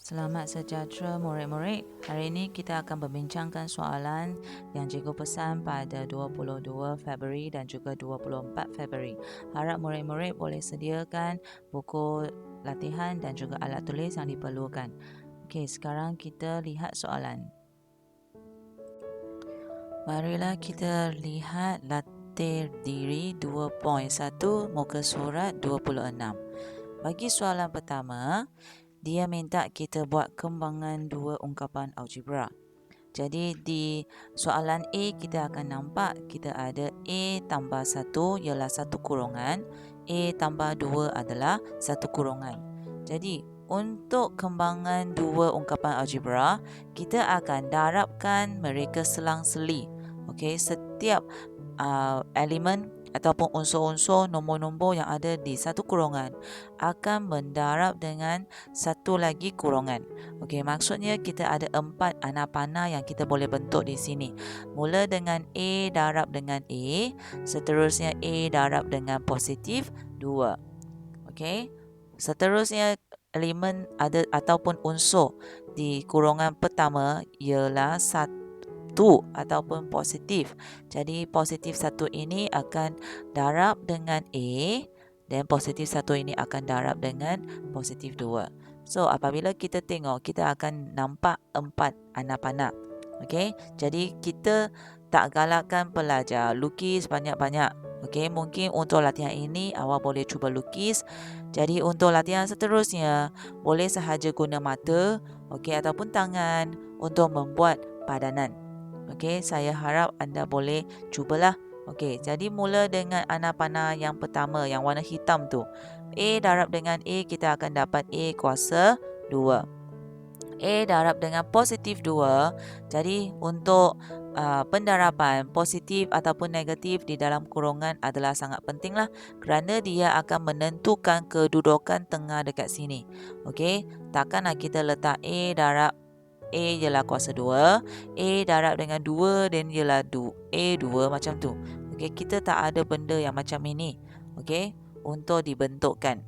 Selamat sejahtera murid-murid. Hari ini kita akan membincangkan soalan yang cikgu pesan pada 22 Februari dan juga 24 Februari. Harap murid-murid boleh sediakan buku latihan dan juga alat tulis yang diperlukan. Okey, sekarang kita lihat soalan. Marilah kita lihat latih diri 2.1 muka surat 26. Bagi soalan pertama, dia minta kita buat kembangan dua ungkapan algebra. Jadi di soalan A kita akan nampak kita ada A tambah 1 ialah 1 kurungan, A tambah 2 adalah 1 kurungan. Jadi untuk kembangan dua ungkapan algebra, kita akan darabkan mereka selang-seli. Okey, setiap elemen ataupun unsur-unsur nombor-nombor yang ada di satu kurungan akan mendarab dengan satu lagi kurungan. Okey, maksudnya kita ada 4 anak panah yang kita boleh bentuk di sini. Mula dengan A darab dengan A, seterusnya A darab dengan positif 2. Okey. Seterusnya elemen ada ataupun unsur di kurungan pertama ialah 1 ataupun positif. Jadi positif 1 ini akan darab dengan A dan positif 1 ini akan darab dengan positif 2. So apabila kita tengok, kita akan nampak 4 anak panah. Okey, jadi kita tak galakkan pelajar lukis banyak-banyak. Okey, mungkin untuk latihan ini awak boleh cuba lukis. Jadi untuk latihan seterusnya boleh sahaja guna mata, okey, ataupun tangan untuk membuat padanan. Okey, saya harap anda boleh cubalah. Okey, jadi mula dengan anak panah yang pertama yang warna hitam tu. A darab dengan A, kita akan dapat A kuasa 2. A darab dengan positif 2. Jadi untuk pendaraban positif ataupun negatif di dalam kurungan adalah sangat pentinglah kerana dia akan menentukan kedudukan tengah dekat sini. Okey, takkanlah kita letak A darab A ialah kuasa 2, A darab dengan 2 dan ialah A2 macam tu. Okey, kita tak ada benda yang macam ini. Okey, untuk dibentukkan.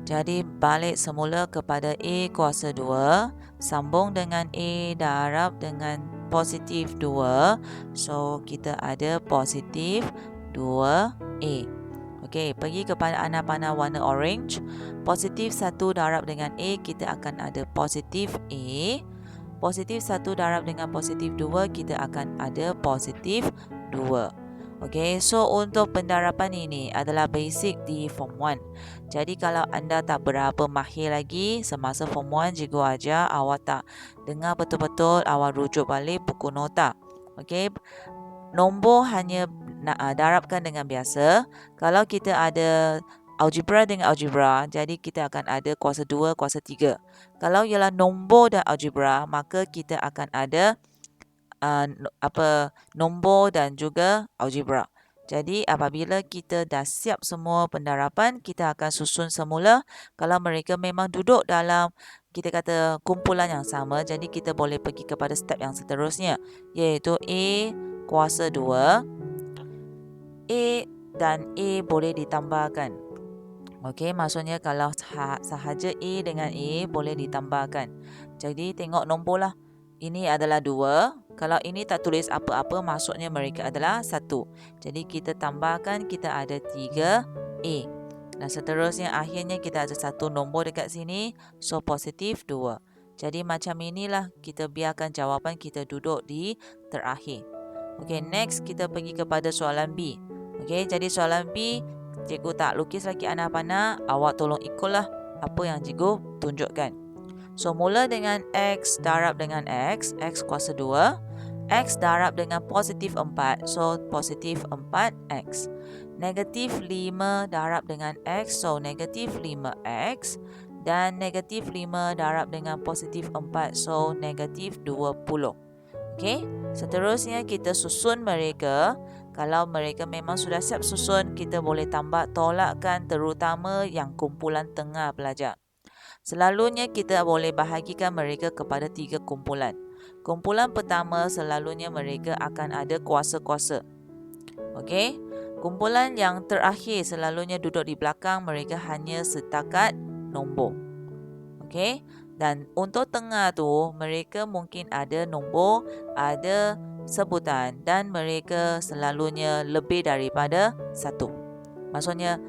Jadi balik semula kepada A kuasa 2, sambung dengan A darab dengan positif 2. So kita ada positif 2A. Okey, pergi kepada anak panah warna orange. Positif 1 darab dengan A, kita akan ada positif A. Positif 1 darab dengan positif 2, kita akan ada positif 2. Okey, so untuk pendaraban ini adalah basic di Form 1. Jadi kalau anda tak berapa mahir lagi semasa Form 1 cikgu ajar, awak tak dengar betul-betul, awak rujuk balik buku nota. Okey, nombor hanya darabkan dengan biasa. Kalau kita ada algebra dengan algebra, jadi kita akan ada kuasa 2, kuasa 3. Kalau ialah nombor dan algebra, maka kita akan ada nombor dan juga algebra. Jadi apabila kita dah siap semua pendaraban, kita akan susun semula. Kalau mereka memang duduk dalam kita kata kumpulan yang sama, jadi kita boleh pergi kepada step yang seterusnya, iaitu A kuasa 2. A dan A boleh ditambahkan. Okey, maksudnya kalau sahaja A dengan A boleh ditambahkan. Jadi tengok nombor lah. Ini adalah 2. Kalau ini tak tulis apa-apa, maksudnya mereka adalah 1. Jadi kita tambahkan, kita ada 3A. Dan seterusnya akhirnya kita ada satu nombor dekat sini. So positif 2. Jadi macam inilah kita biarkan jawapan kita duduk di terakhir. Okey, next kita pergi kepada soalan B. Okey, jadi soalan B, cikgu tak lukis lagi anak panah, awak tolong ikutlah apa yang cikgu tunjukkan. So mula dengan X darab dengan X kuasa 2. X darab dengan positif 4, so positif 4X. Negatif 5 darab dengan X, so negatif 5X. Dan negatif 5 darab dengan positif 4, so negatif 20. Okey, seterusnya kita susun mereka. Kalau mereka memang sudah siap susun, kita boleh tambah tolakkan terutama yang kumpulan tengah pelajar. Selalunya kita boleh bahagikan mereka kepada 3 kumpulan. Kumpulan pertama selalunya mereka akan ada kuasa-kuasa. Okey, kumpulan yang terakhir selalunya duduk di belakang, mereka hanya setakat nombor. Okey. Dan untuk tengah tu, mereka mungkin ada nombor, ada sebutan dan mereka selalunya lebih daripada satu. Maksudnya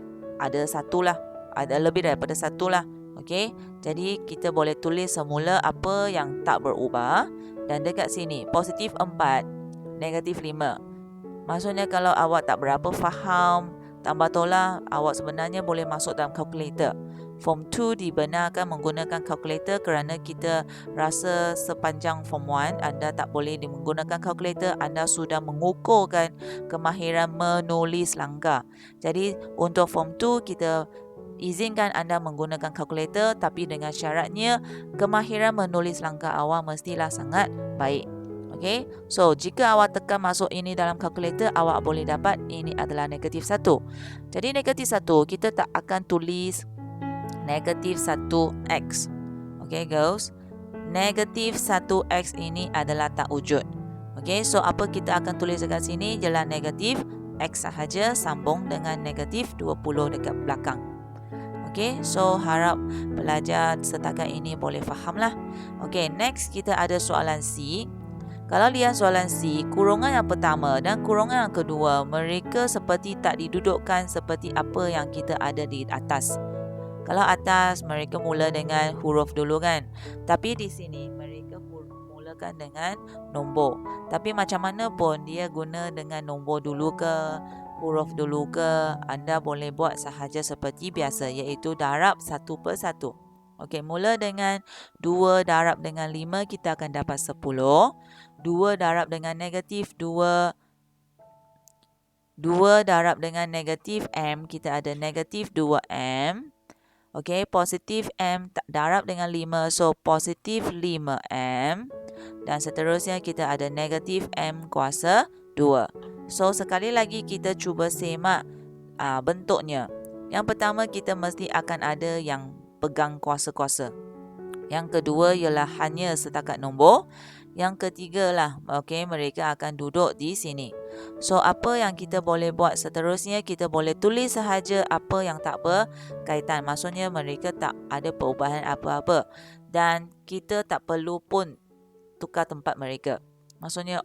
ada satu lah, ada lebih daripada satu lah. Okey. Jadi kita boleh tulis semula apa yang tak berubah dan dekat sini positif 4, negatif 5. Maksudnya kalau awak tak berapa faham, tambah tolak, awak sebenarnya boleh masuk dalam kalkulator. Form 2 dibenarkan menggunakan kalkulator kerana kita rasa sepanjang Form 1 anda tak boleh menggunakan kalkulator, anda sudah mengukurkan kemahiran menulis langkah. Jadi untuk Form 2 kita izinkan anda menggunakan kalkulator, tapi dengan syaratnya kemahiran menulis langkah awak mestilah sangat baik. Okay, so jika awak tekan masuk ini dalam kalkulator, awak boleh dapat ini adalah negatif 1. Jadi negatif 1, kita tak akan tulis negatif 1x. Okay girls, negatif 1x ini adalah tak wujud. Okay, so apa kita akan tulis dekat sini ialah negatif x sahaja sambung dengan negatif 20 dekat belakang. Okay, so harap pelajar setakat ini boleh faham lah. Okay, next kita ada soalan C. Kalau lihat soalan C, kurungan yang pertama dan kurungan yang kedua, mereka seperti tak didudukkan seperti apa yang kita ada di atas. Kalau atas, mereka mula dengan huruf dulu kan. Tapi di sini, mereka mulakan dengan nombor. Tapi macam mana pun, dia guna dengan nombor dulu ke, huruf dulu ke, anda boleh buat sahaja seperti biasa, iaitu darab satu per satu. Okey, mula dengan 2 darab dengan 5, kita akan dapat 10. 2 darab dengan negatif 2. 2 darab dengan negatif M, kita ada negatif 2M. Okey, positif M darab dengan 5, so positif 5M. Dan seterusnya kita ada negatif M kuasa 2. So, sekali lagi kita cuba semak bentuknya. Yang pertama, kita mesti akan ada yang pegang kuasa-kuasa. Yang kedua ialah hanya setakat nombor. Yang ketiga lah, okay, mereka akan duduk di sini. So, apa yang kita boleh buat seterusnya, kita boleh tulis sahaja apa yang tak berkaitan. Maksudnya mereka tak ada perubahan apa-apa. Dan kita tak perlu pun tukar tempat mereka. Maksudnya,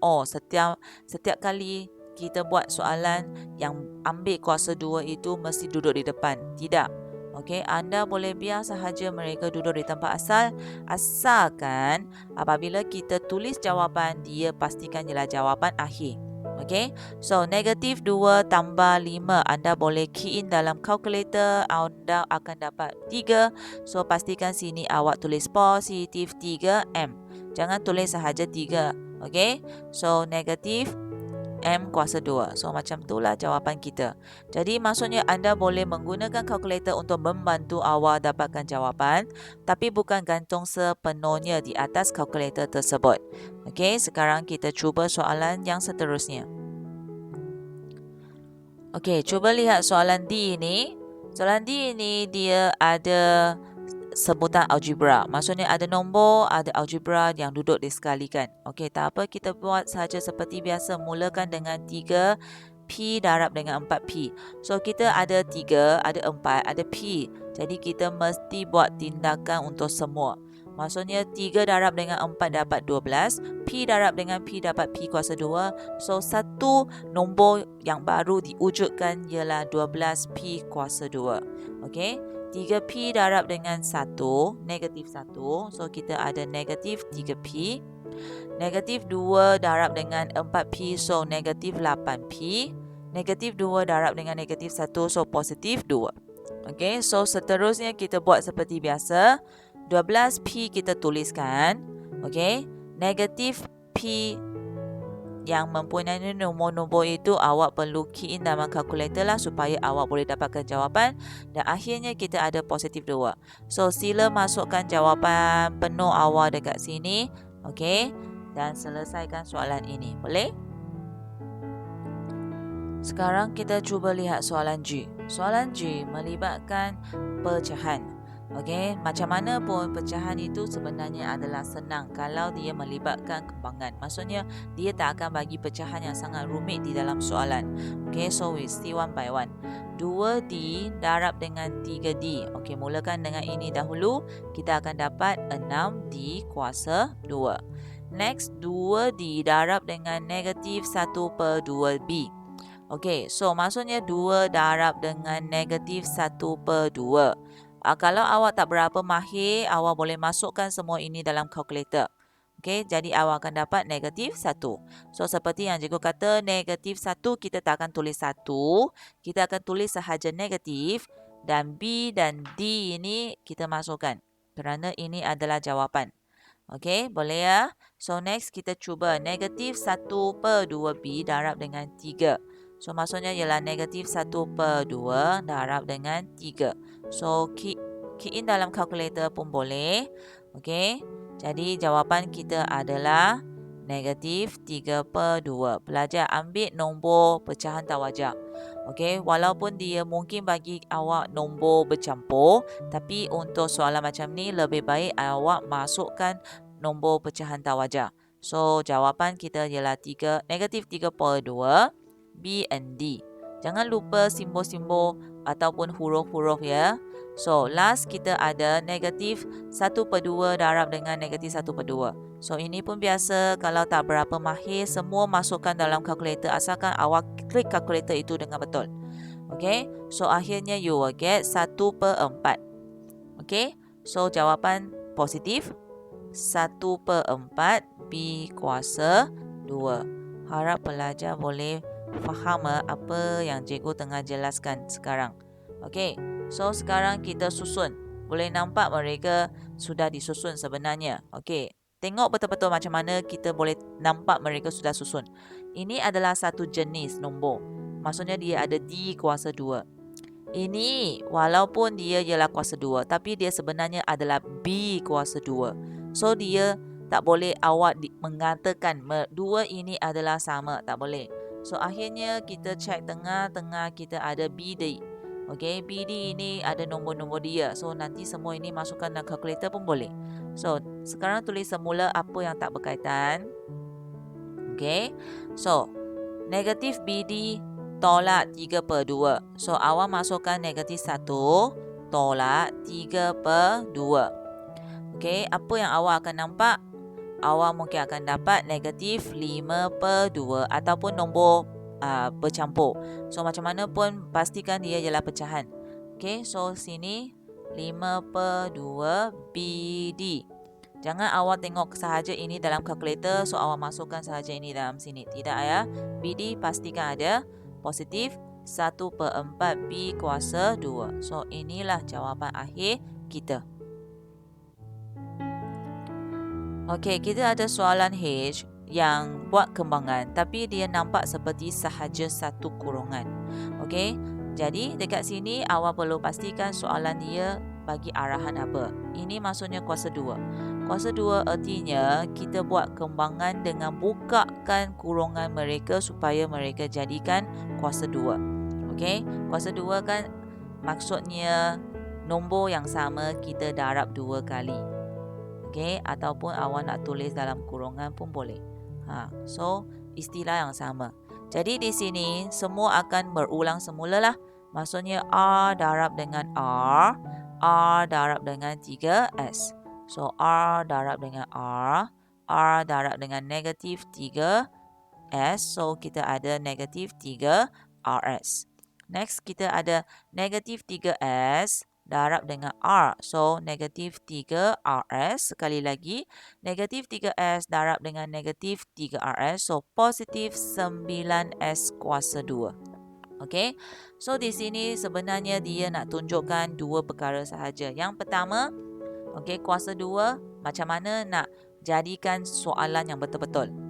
setiap kali kita buat soalan yang ambil kuasa 2 itu mesti duduk di depan. Tidak. Okey, anda boleh biar sahaja mereka duduk di tempat asal, asalkan apabila kita tulis jawapan, dia pastikan ialah jawapan akhir. Okey, so negatif 2 tambah 5, anda boleh key in dalam kalkulator, anda akan dapat 3. So, pastikan sini awak tulis positif 3M. Jangan tulis sahaja 3. Okey, so negatif M kuasa 2. So, macam itulah jawapan kita. Jadi, maksudnya anda boleh menggunakan kalkulator untuk membantu awak dapatkan jawapan, tapi bukan gantung sepenuhnya di atas kalkulator tersebut. Okey, sekarang kita cuba soalan yang seterusnya. Okey, cuba lihat soalan D ini. Soalan D ini dia ada sebutan algebra. Maksudnya ada nombor, ada algebra yang duduk disekalikan. Okey, tak apa, kita buat sahaja seperti biasa. Mulakan dengan 3P darab dengan 4P. So, kita ada 3, ada 4, ada P. Jadi, kita mesti buat tindakan untuk semua. Maksudnya 3 darab dengan 4 dapat 12. P darab dengan P dapat P kuasa 2. So, satu nombor yang baru diwujudkan ialah 12P kuasa 2. Okey. 3P darab dengan 1, negatif 1. So, kita ada negatif 3P. Negatif 2 darab dengan 4P, so negatif 8P. Negatif 2 darab dengan negatif 1, so positif 2. Okey, so seterusnya kita buat seperti biasa. 12P kita tuliskan. Okey, negatif P yang mempunyai nombor-nombor itu awak perlu key in dalam kalkulator lah supaya awak boleh dapatkan jawapan. Dan akhirnya kita ada positif 2. So, sila masukkan jawapan penuh awak dekat sini. Okey, dan selesaikan soalan ini. Boleh? Sekarang kita cuba lihat soalan G. Soalan G melibatkan pecahan. Okey, macam mana pun pecahan itu sebenarnya adalah senang kalau dia melibatkan kembangan. Maksudnya dia tak akan bagi pecahan yang sangat rumit di dalam soalan. Okey, so we see one by one. 2D darab dengan 3D. Okey, mulakan dengan ini dahulu. Kita akan dapat 6D kuasa 2. Next, 2D darab dengan negatif 1/2B. Okey, so maksudnya 2 darab dengan negatif 1/2. Kalau awak tak berapa mahir, awak boleh masukkan semua ini dalam kalkulator. Okey, jadi awak akan dapat negatif 1. So, seperti yang cikgu kata, negatif 1 kita tak akan tulis 1. Kita akan tulis sahaja negatif. Dan B dan D ini kita masukkan. Kerana ini adalah jawapan. Okey, boleh ya? So, next kita cuba negatif 1/2B darab dengan 3. So, maksudnya ialah negatif 1/2 darab dengan 3. So, key in dalam kalkulator pun boleh. Okey, jadi jawapan kita adalah negatif 3/2. Pelajar ambil nombor pecahan tak wajar. Okey, walaupun dia mungkin bagi awak nombor bercampur, tapi untuk soalan macam ni lebih baik awak masukkan nombor pecahan tak wajar. So, jawapan kita ialah negatif 3/2 B and D. Jangan lupa simbol-simbol ataupun huruf-huruf ya. So, last kita ada negatif 1/2 darab dengan negatif 1/2. So, ini pun biasa. Kalau tak berapa mahir, semua masukkan dalam kalkulator asalkan awak klik kalkulator itu dengan betul. Okay, so akhirnya you will get 1/4. Okay, so jawapan positif 1/4 B kuasa 2. Harap pelajar boleh faham apa yang cikgu tengah jelaskan sekarang. Okey, so sekarang kita susun. Boleh nampak mereka sudah disusun sebenarnya. Okey, tengok betul-betul macam mana kita boleh nampak mereka sudah susun. Ini adalah satu jenis nombor. Maksudnya dia ada D kuasa 2. Ini walaupun dia ialah kuasa 2, tapi dia sebenarnya adalah B kuasa 2. So, dia tak boleh awak mengatakan dua ini adalah sama. Tak boleh. So, akhirnya kita cek tengah-tengah kita ada BD. Okey, BD ini ada nombor-nombor dia. So, nanti semua ini masukkan dalam kalkulator pun boleh. So, sekarang tulis semula apa yang tak berkaitan. Okey. So, negatif BD tolak 3/2. So, awak masukkan negatif 1 tolak 3/2. Okey, apa yang awak akan nampak? Awak mungkin akan dapat negatif 5/2 ataupun nombor bercampur. So, macam mana pun pastikan dia ialah pecahan. Okey, so sini 5/2 BD. Jangan awak tengok sahaja ini dalam kalkulator, so awak masukkan sahaja ini dalam sini. Tidak ya. BD pastikan ada positif 1/4 B kuasa 2. So, inilah jawapan akhir kita. Okey, kita ada soalan H yang buat kembangan tapi dia nampak seperti sahaja satu kurungan. Okey, jadi dekat sini awak perlu pastikan soalan dia bagi arahan apa. Ini maksudnya kuasa 2. Kuasa 2 artinya kita buat kembangan dengan bukakan kurungan mereka supaya mereka jadikan kuasa 2. Okey, kuasa 2 kan maksudnya nombor yang sama kita darab 2 kali. Okey, ataupun awak nak tulis dalam kurungan pun boleh. So istilah yang sama. Jadi di sini semua akan berulang semula lah. Maksudnya R darab dengan R, R darab dengan 3S. So R darab dengan R darab dengan negatif 3S. So kita ada negatif 3RS. Next kita ada negatif 3S darab dengan R. So, negatif 3RS. Sekali lagi, negatif 3S darab dengan negatif 3RS. So, positif 9S kuasa 2. Okey. So, di sini sebenarnya dia nak tunjukkan dua perkara sahaja. Yang pertama, okey, kuasa 2, macam mana nak jadikan soalan yang betul-betul.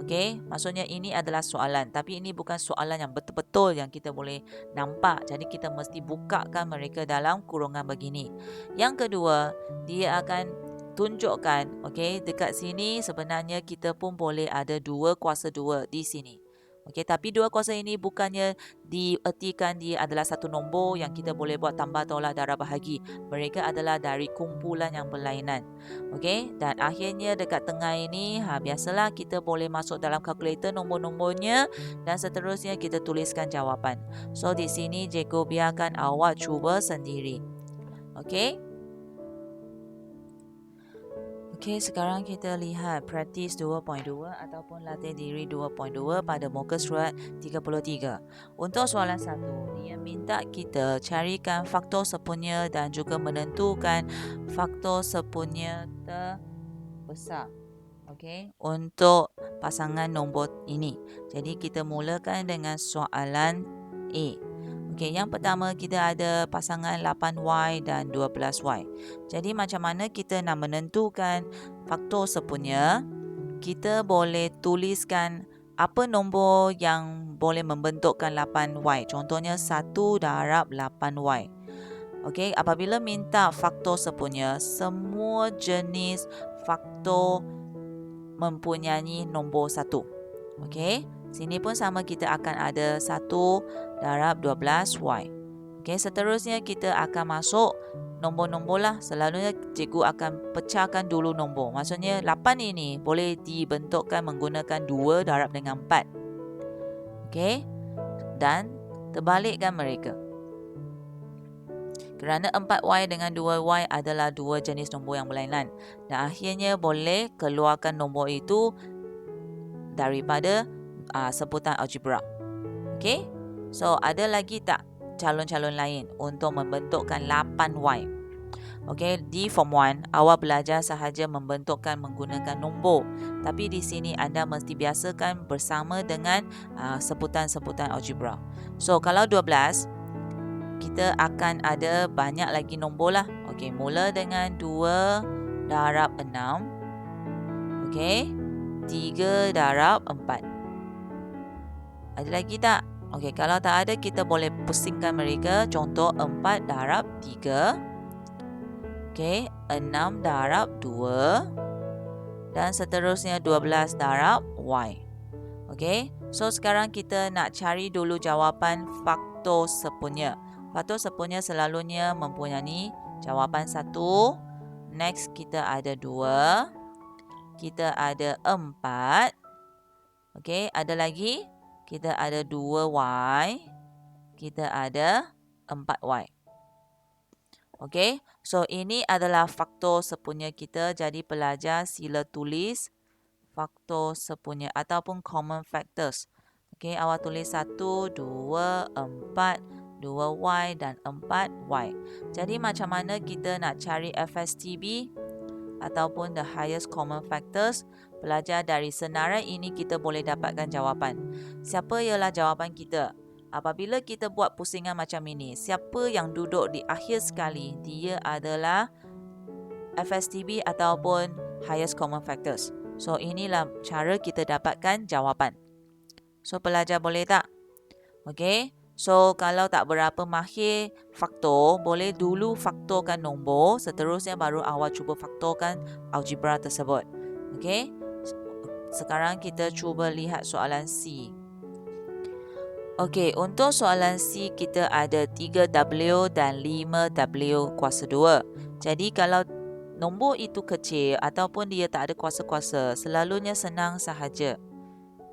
Okey, maksudnya ini adalah soalan. Tapi ini bukan soalan yang betul-betul yang kita boleh nampak. Jadi kita mesti bukakan mereka dalam kurungan begini. Yang kedua, dia akan tunjukkan, okey, dekat sini sebenarnya kita pun boleh ada 2 kuasa 2 di sini. Okey, tapi dua kuasa ini bukannya diertikan dia adalah satu nombor yang kita boleh buat tambah tolak darab bahagi. Mereka adalah dari kumpulan yang berlainan. Okey, dan akhirnya dekat tengah ini, biasalah kita boleh masuk dalam kalkulator nombor-nombornya dan seterusnya kita tuliskan jawapan. So, di sini cikgu biarkan awak cuba sendiri. Okey? Okey, sekarang kita lihat praktis 2.2 ataupun latih diri 2.2 pada muka surat 33. Untuk soalan 1, dia minta kita carikan faktor sepunya dan juga menentukan faktor sepunya terbesar. Okey, untuk pasangan nombor ini. Jadi kita mulakan dengan soalan A. Okey, yang pertama kita ada pasangan 8Y dan 12Y. Jadi macam mana kita nak menentukan faktor sepunya? Kita boleh tuliskan apa nombor yang boleh membentukkan 8Y. Contohnya 1 darab 8Y. Okey, apabila minta faktor sepunya, semua jenis faktor mempunyai nombor 1. Okey, sini pun sama, kita akan ada 1 darab 12Y. Okey, seterusnya kita akan masuk nombor-nombor lah. Selalunya cikgu akan pecahkan dulu nombor. Maksudnya 8 ini boleh dibentukkan menggunakan 2 darab dengan 4. Okey, dan terbalikkan mereka. Kerana 4Y dengan 2Y adalah dua jenis nombor yang berlainan. Dan akhirnya boleh keluarkan nombor itu daripada sebutan algebra. Okey? So, ada lagi tak calon-calon lain untuk membentukkan 8Y? Okey, di form 1 awak belajar sahaja membentukkan menggunakan nombor. Tapi di sini anda mesti biasakan bersama dengan sebutan-sebutan algebra. So, kalau 12, kita akan ada banyak lagi nombor lah. Okey, mula dengan 2 darab 6. Okey, 3 darab 4. Ada lagi tak? Okey, kalau tak ada, kita boleh pusingkan mereka. Contoh 4 darab 3. Okey, 6 darab 2. Dan seterusnya 12 darab Y. Okey, so sekarang kita nak cari dulu jawapan faktor sepunya. Faktor sepunya selalunya mempunyai jawapan 1. Next, kita ada 2. Kita ada 4. Okey, ada lagi? Kita ada 2Y. Kita ada 4Y. Okey, so ini adalah faktor sepunya kita. Jadi pelajar sila tulis faktor sepunya ataupun common factors. Okey, awak tulis 1, 2, 4, 2Y dan 4Y. Jadi macam mana kita nak cari FSTB ataupun the highest common factors? Belajar dari senarai ini kita boleh dapatkan jawapan. Siapa ialah jawapan kita? Apabila kita buat pusingan macam ini, siapa yang duduk di akhir sekali, dia adalah FSTB ataupun highest common factors. So, inilah cara kita dapatkan jawapan. So, pelajar boleh tak? Okey. So, kalau tak berapa mahir faktor, boleh dulu faktorkan nombor. Seterusnya baru awak cuba faktorkan algebra tersebut. Okey. Sekarang kita cuba lihat soalan C. Okey, untuk soalan C kita ada 3W dan 5W kuasa 2. Jadi, kalau nombor itu kecil ataupun dia tak ada kuasa-kuasa, selalunya senang sahaja.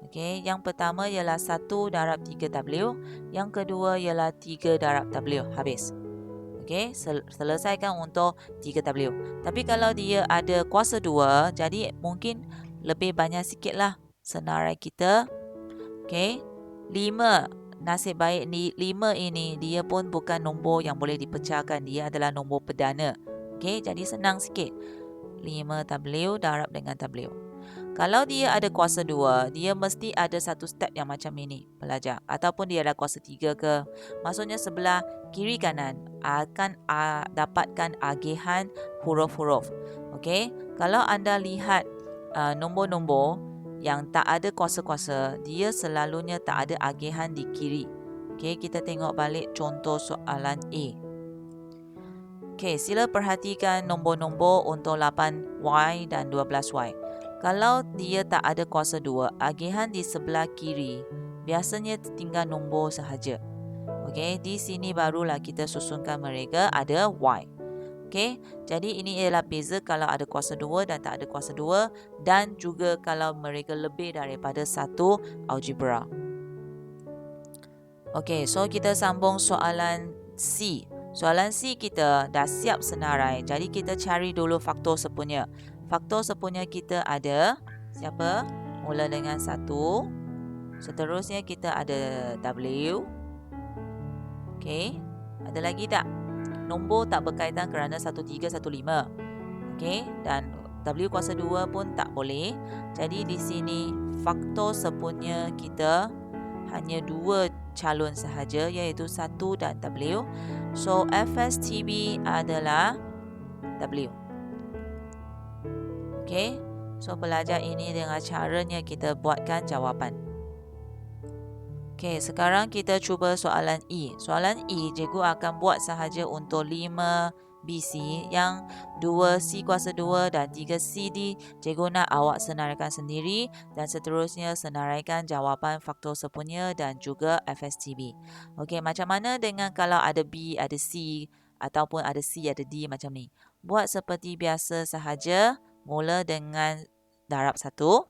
Okey, yang pertama ialah 1 darab 3W, yang kedua ialah 3 darab W. Habis. Okey, selesaikan untuk 3W. Tapi kalau dia ada kuasa 2, jadi mungkin lebih banyak sikitlah senarai kita. Okey, 5. Nasib baik ni 5 ini dia pun bukan nombor yang boleh dipecahkan, dia adalah nombor perdana. Okey, jadi senang sikit. 5W darab dengan W. Kalau dia ada kuasa 2, dia mesti ada satu step yang macam ini, pelajar. Ataupun dia ada kuasa 3 ke. Maksudnya sebelah kiri kanan akan dapatkan agihan huruf-huruf. Okey, kalau anda lihat nombor-nombor yang tak ada kuasa-kuasa, dia selalunya tak ada agihan di kiri. Okey, kita tengok balik contoh soalan A. Okey, sila perhatikan nombor-nombor untuk 8Y dan 12Y. Kalau dia tak ada kuasa 2, agihan di sebelah kiri biasanya tinggal nombor sahaja. Okey, di sini barulah kita susunkan mereka ada Y. Okey, jadi ini ialah beza kalau ada kuasa 2 dan tak ada kuasa 2 dan juga kalau mereka lebih daripada satu algebra. Okey, so kita sambung soalan C. Soalan C kita dah siap senarai. Jadi kita cari dulu faktor sepunya. Faktor sepunya kita ada siapa? Mula dengan 1. Seterusnya kita ada W. Okey. Ada lagi tak? Nombor tak berkaitan kerana 1315. Okey, dan W kuasa 2 pun tak boleh. Jadi di sini faktor sepunya kita hanya 2 calon sahaja, iaitu 1 dan W. So FSTB adalah W. Okey. So belajar ini dengan caranya kita buatkan jawapan. Okey, sekarang kita cuba soalan E. Soalan E, cikgu akan buat sahaja untuk 5 BC, yang 2 C kuasa 2 dan 3 CD. Cikgu nak awak senaraikan sendiri dan seterusnya senaraikan jawapan faktor sepunya dan juga FSTB. Okey, macam mana dengan kalau ada B, ada C ataupun ada C, ada D macam ni? Buat seperti biasa sahaja, mula dengan darab 1.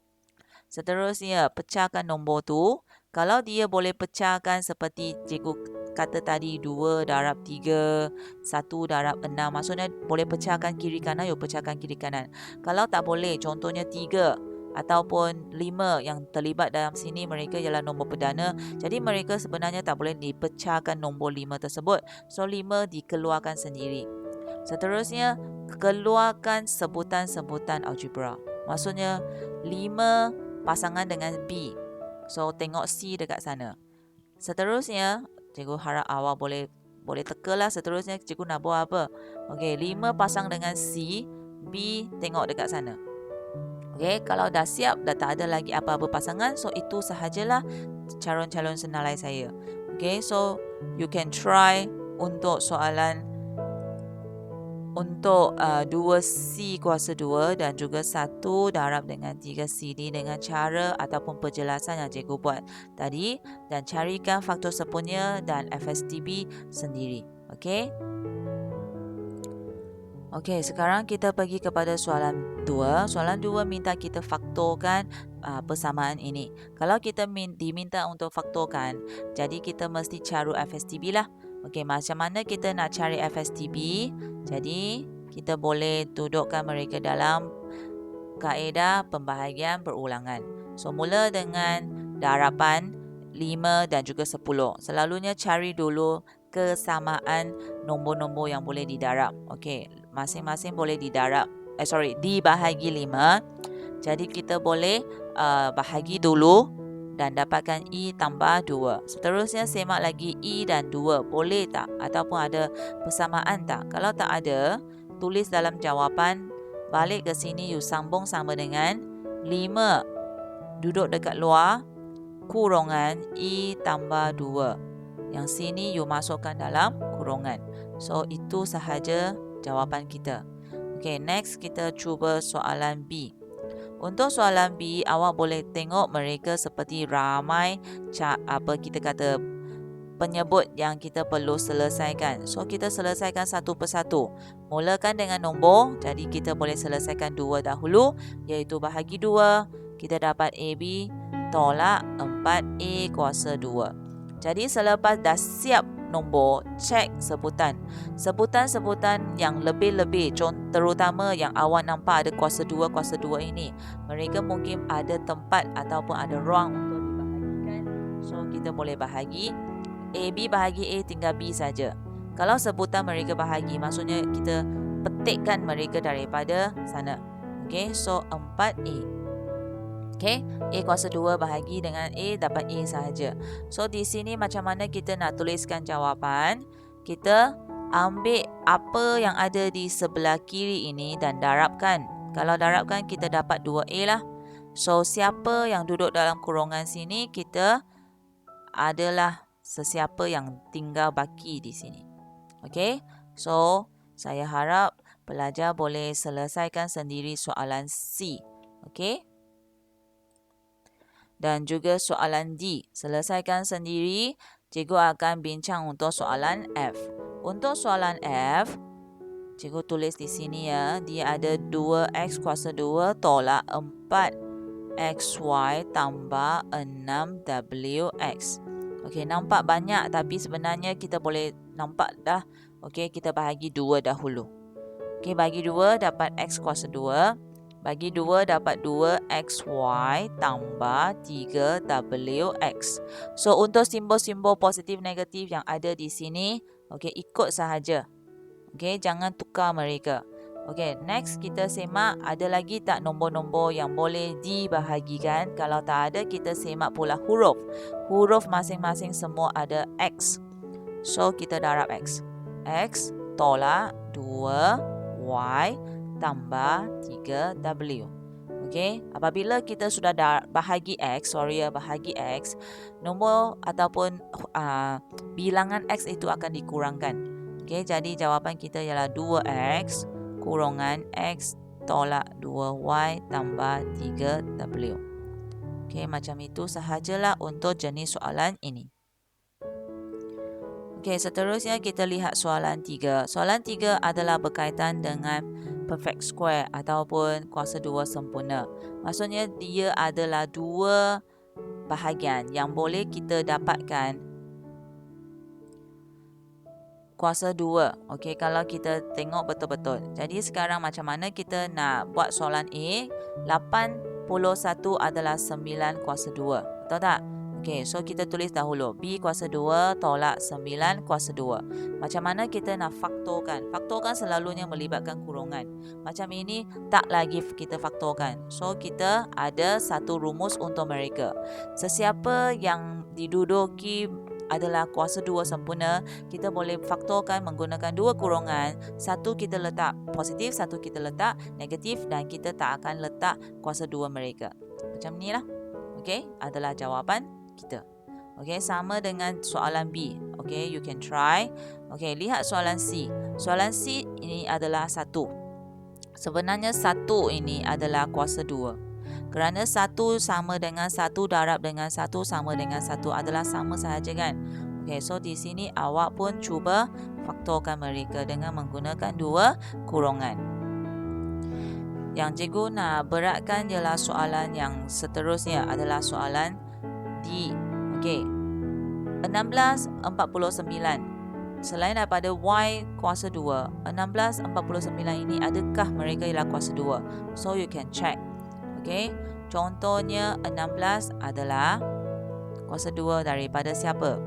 Seterusnya, pecahkan nombor tu. Kalau dia boleh pecahkan seperti cikgu kata tadi 2 darab 3, 1 darab 6. Maksudnya boleh pecahkan kiri kanan, you pecahkan kiri kanan. Kalau tak boleh, contohnya 3 ataupun 5 yang terlibat dalam sini, mereka ialah nombor perdana. Jadi mereka sebenarnya tak boleh dipecahkan nombor 5 tersebut. So 5 dikeluarkan sendiri. Seterusnya, keluarkan sebutan-sebutan algebra. Maksudnya 5 pasangan dengan B. So tengok C dekat sana. Seterusnya, cikgu harap awak boleh tekalah. Seterusnya cikgu nak buat apa? Okey, 5 pasang dengan C, B tengok dekat sana. Okey, kalau dah siap, dah tak ada lagi apa-apa pasangan, so itu sahajalah calon-calon senarai saya. Okey, so you can try untuk soalan untuk 2C kuasa 2 dan juga 1 darab dengan 3CD dengan cara ataupun penjelasan yang cikgu buat tadi, dan carikan faktor sepunya dan FSTB sendiri. Okey. Okey, sekarang kita pergi kepada soalan 2. Soalan 2 minta kita faktorkan persamaan ini. Kalau kita diminta untuk faktorkan, jadi kita mesti cari FSTB lah. Okey, macam mana kita nak cari FSTB? Jadi, kita boleh dudukkan mereka dalam kaedah pembahagian berulangan. So, mula dengan darapan 5 dan juga 10. Selalunya cari dulu kesamaan nombor-nombor yang boleh didarab. Okey, masing-masing boleh dibahagi 5. Jadi, kita boleh bahagi dulu dan dapatkan E tambah 2. Seterusnya semak lagi E dan 2. Boleh tak? Ataupun ada persamaan tak? Kalau tak ada, tulis dalam jawapan. Balik ke sini, you sambung sama dengan 5 duduk dekat luar, kurungan E tambah 2. Yang sini you masukkan dalam kurungan. So, itu sahaja jawapan kita. Okay, next kita cuba soalan B. Untuk soalan B, awak boleh tengok mereka seperti ramai penyebut yang kita perlu selesaikan. So, kita selesaikan satu persatu. Mulakan dengan nombor, jadi kita boleh selesaikan 2 dahulu, iaitu bahagi 2. Kita dapat AB, tolak 4A kuasa 2. Jadi, selepas dah siap nombor, cek sebutan. Sebutan-sebutan yang lebih-lebih, terutama yang awak nampak ada kuasa 2 ini. Mereka mungkin ada tempat ataupun ada ruang untuk dibahagikan. So, kita boleh bahagi. AB bahagi A, tinggal B saja. Kalau sebutan mereka bahagi, maksudnya kita petikkan mereka daripada sana. Okay, so 4A. Okay, A kuasa 2 bahagi dengan A, dapat A sahaja. So, di sini macam mana kita nak tuliskan jawapan? Kita ambil apa yang ada di sebelah kiri ini dan darabkan. Kalau darabkan, kita dapat 2A lah. So, siapa yang duduk dalam kurungan sini, kita adalah sesiapa yang tinggal baki di sini. Okay, so saya harap pelajar boleh selesaikan sendiri soalan C. Okay. dan juga soalan D. Selesaikan sendiri. Cikgu akan bincang untuk soalan F. Untuk soalan F, cikgu tulis di sini ya. Dia ada 2x kuasa 2 tolak 4xy tambah 6wx. Okey, nampak banyak tapi sebenarnya kita boleh nampak dah. Okey, kita bahagi 2 dahulu. Okey, bagi 2 dapat x kuasa 2. Bagi 2 dapat 2xy tambah 3wx. So, untuk simbol-simbol positif negatif yang ada di sini, okey, ikut sahaja. Okey, jangan tukar mereka. Okey, next kita semak ada lagi tak nombor-nombor yang boleh dibahagikan. Kalau tak ada, kita semak pula huruf. Huruf masing-masing semua ada x. So, kita darab x. X tolak 2y tambah 3w. Okey, apabila kita sudah bahagi x, bahagi x, nombor ataupun bilangan x itu akan dikurangkan. Okey, jadi jawapan kita ialah 2x kurangan x tolak 2y tambah 3w. Okey, macam itu sahajalah untuk jenis soalan ini. Okey, seterusnya kita lihat soalan 3. Soalan 3 adalah berkaitan dengan perfect square ataupun kuasa 2 sempurna. Maksudnya dia adalah 2 bahagian yang boleh kita dapatkan kuasa 2. Okey, kalau kita tengok betul-betul. Jadi sekarang macam mana kita nak buat soalan A? 81 adalah 9 kuasa 2. Betul tak? Okey, so kita tulis dahulu. B kuasa 2 tolak 9 kuasa 2. Macam mana kita nak faktorkan? Faktorkan selalunya melibatkan kurungan. Macam ini tak lagi kita faktorkan. So, kita ada satu rumus untuk mereka. Sesiapa yang diduduki adalah kuasa 2 sempurna, kita boleh faktorkan menggunakan 2 kurungan. Satu kita letak positif, satu kita letak negatif dan kita tak akan letak kuasa 2 mereka. Macam ni lah. Okey, adalah jawapan kita. Okey, sama dengan soalan B. Okey, you can try. Okey, lihat soalan C. Soalan C ini adalah 1. Sebenarnya 1 ini adalah kuasa 2. Kerana 1 sama dengan 1 darab dengan 1 sama dengan 1 adalah sama sahaja kan. Okey, so di sini awak pun cuba faktorkan mereka dengan menggunakan 2 kurungan. Yang cikgu nak beratkan ialah soalan yang seterusnya adalah soalan D. Okey. 1649. Selain daripada y kuasa 2, 1649 ini adakah mereka ialah kuasa 2? So you can check. Okey. Contohnya 16 adalah kuasa 2 daripada siapa?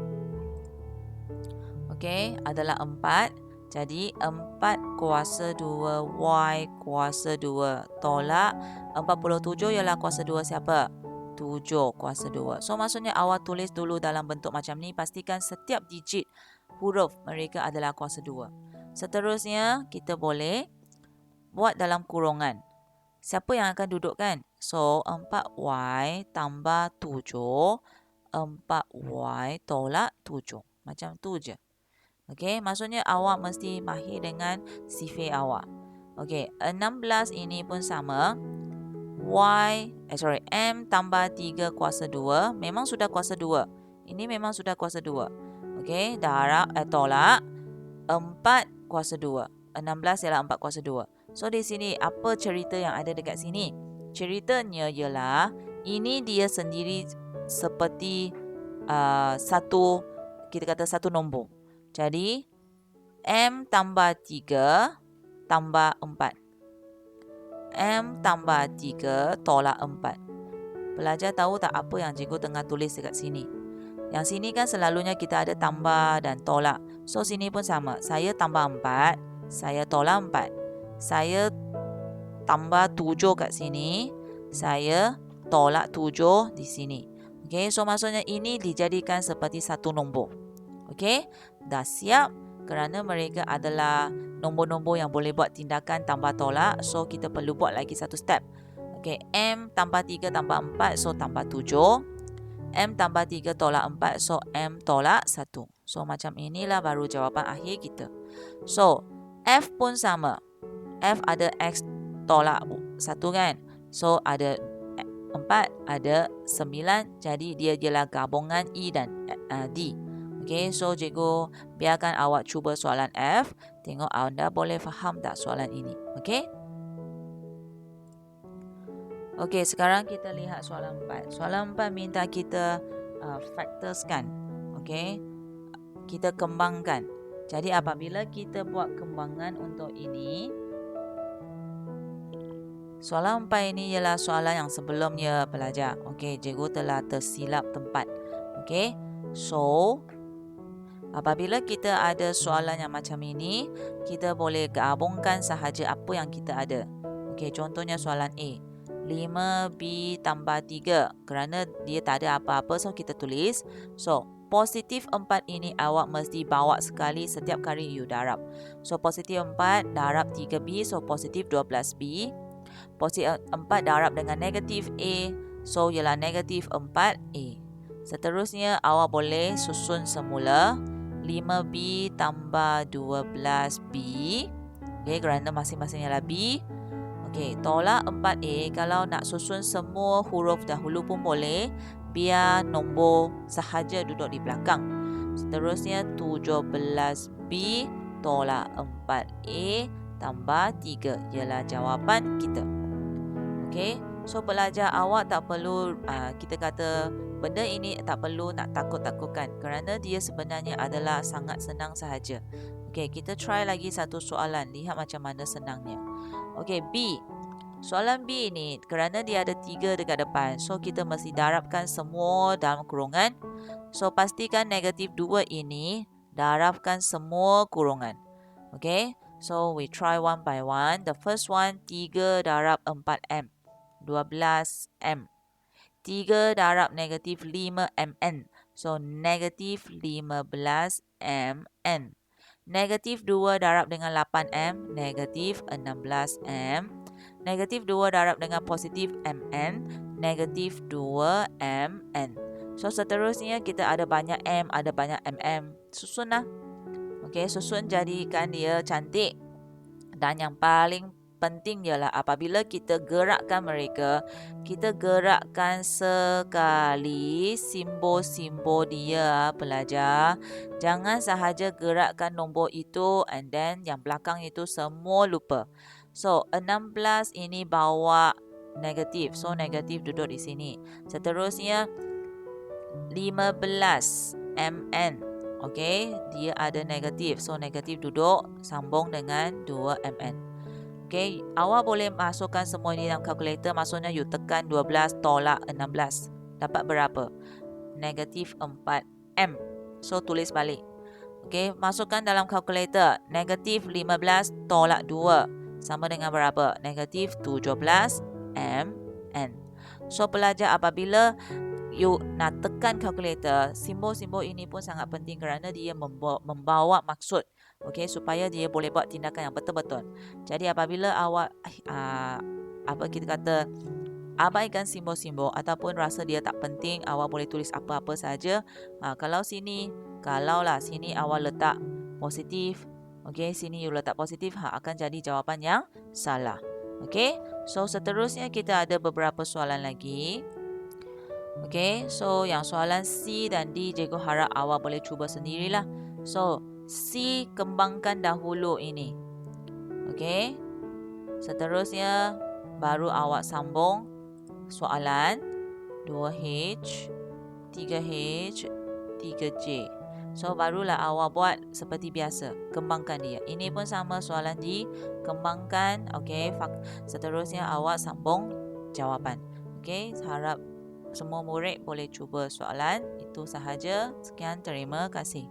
Okey, adalah 4. Jadi 4 kuasa 2 y kuasa 2 tolak 47 ialah kuasa 2 siapa? 7 kuasa 2. So maksudnya awak tulis dulu dalam bentuk macam ni. Pastikan setiap digit huruf mereka adalah kuasa 2. Seterusnya kita boleh buat dalam kurungan. Siapa yang akan dudukkan? So 4y tambah 7, 4y tolak 7. Macam tu je. Okey, maksudnya awak mesti mahir dengan sifir awak. Okey, 16 ini pun sama. M tambah 3 kuasa 2 memang sudah kuasa 2. Ini memang sudah kuasa 2. Okey, darab tolak 4 kuasa 2. 16 ialah 4 kuasa 2. So di sini apa cerita yang ada dekat sini? Ceritanya ialah ini dia sendiri seperti satu, kita kata satu nombor. Jadi M tambah 3 tambah 4. M tambah 3 tolak 4. Pelajar tahu tak apa yang cikgu tengah tulis dekat sini? Yang sini kan selalunya kita ada tambah dan tolak. So sini pun sama. Saya tambah 4, saya tolak 4. Saya tambah 7 kat sini, saya tolak 7 di sini. Okey, so maksudnya ini dijadikan seperti satu nombor. Okey, dah siap? Kerana mereka adalah nombor-nombor yang boleh buat tindakan tambah tolak. So, kita perlu buat lagi satu step. Okey, M tambah 3 tambah 4. So, tambah 7. M tambah 3 tolak 4. So, M tolak 1. So, macam inilah baru jawapan akhir kita. So, F pun sama. F ada X tolak 1 kan. So, ada 4 ada 9. Jadi dia ialah gabungan E dan D. Okey, so cikgu biarkan awak cuba soalan F. Tengok anda boleh faham tak soalan ini. Okey? Okey, sekarang kita lihat soalan 4. Soalan 4 minta kita factorskan. Okey? Kita kembangkan. Jadi apabila kita buat kembangan untuk ini, soalan 4 ini ialah soalan yang sebelumnya pelajar. Okey, cikgu telah tersilap tempat. Okey? So, apabila kita ada soalan yang macam ini, kita boleh gabungkan sahaja apa yang kita ada. Okey, contohnya soalan A. 5B tambah 3. Kerana dia tak ada apa-apa, so kita tulis. So, positif 4 ini awak mesti bawa sekali setiap kali you darab. So, positif 4 darab 3B, so positif 12B. Positif 4 darab dengan negatif A, so ialah negatif 4A. Seterusnya, awak boleh susun semula 5B tambah 12B. Okay, kerana masing-masing ialah B. Okay, tolak 4A. Kalau nak susun semua huruf dahulu pun boleh. Biar nombor sahaja duduk di belakang. Seterusnya, 17B tolak 4A tambah 3 ialah jawapan kita. Okay, so pelajar awak tak perlu, kita kata benda ini tak perlu nak takut-takutkan. Kerana dia sebenarnya adalah sangat senang sahaja. Okay, kita try lagi satu soalan. Lihat macam mana senangnya. Okay, B. Soalan B ini, kerana dia ada 3 dekat depan, so kita mesti darabkan semua dalam kurungan. So, pastikan negatif 2 ini darabkan semua kurungan. Okay, so we try one by one. The first one, 3 darab 4M. 12M. 3 darab negatif 5MN. So, negatif 15MN. Negatif 2 darab dengan 8M, negatif 16M. Negatif 2 darab dengan positif MN, negatif 2MN. So, seterusnya kita ada banyak M, ada banyak MM. Susun lah. Okay, susun jadikan dia cantik. Dan yang paling penting ialah apabila kita gerakkan mereka, kita gerakkan sekali simbol-simbol dia, pelajar. Jangan sahaja gerakkan nombor itu and then yang belakang itu semua lupa. So, 16 ini bawa negatif. So, negatif duduk di sini. Seterusnya, 15 MN. Okey, dia ada negatif. So, negatif duduk sambung dengan 2 MN. Okey, awak boleh masukkan semua ini dalam kalkulator. Maksudnya, you tekan 12 tolak 16. Dapat berapa? Negatif 4M. So, tulis balik. Okey, masukkan dalam kalkulator. Negatif 15 tolak 2. Sama dengan berapa? Negatif 17MN. So, pelajar apabila you nak tekan kalkulator, simbol-simbol ini pun sangat penting kerana dia membawa maksud. Okey, supaya dia boleh buat tindakan yang betul-betul. Jadi apabila awak abaikan simbol-simbol ataupun rasa dia tak penting, awak boleh tulis apa-apa saja. Kalaulah sini awak letak positif. Okey, sini you letak positif, akan jadi jawapan yang salah. Okey, so seterusnya kita ada beberapa soalan lagi. Okey, so yang soalan C dan D, cikgu harap awak boleh cuba sendirilah. So, C kembangkan dahulu ini. Okey. Seterusnya baru awak sambung soalan 2H, 3H, 3J. So barulah awak buat seperti biasa, kembangkan dia. Ini pun sama soalan D, kembangkan. Okey, seterusnya awak sambung jawapan. Okey, harap semua murid boleh cuba soalan. Itu sahaja. Sekian, terima kasih.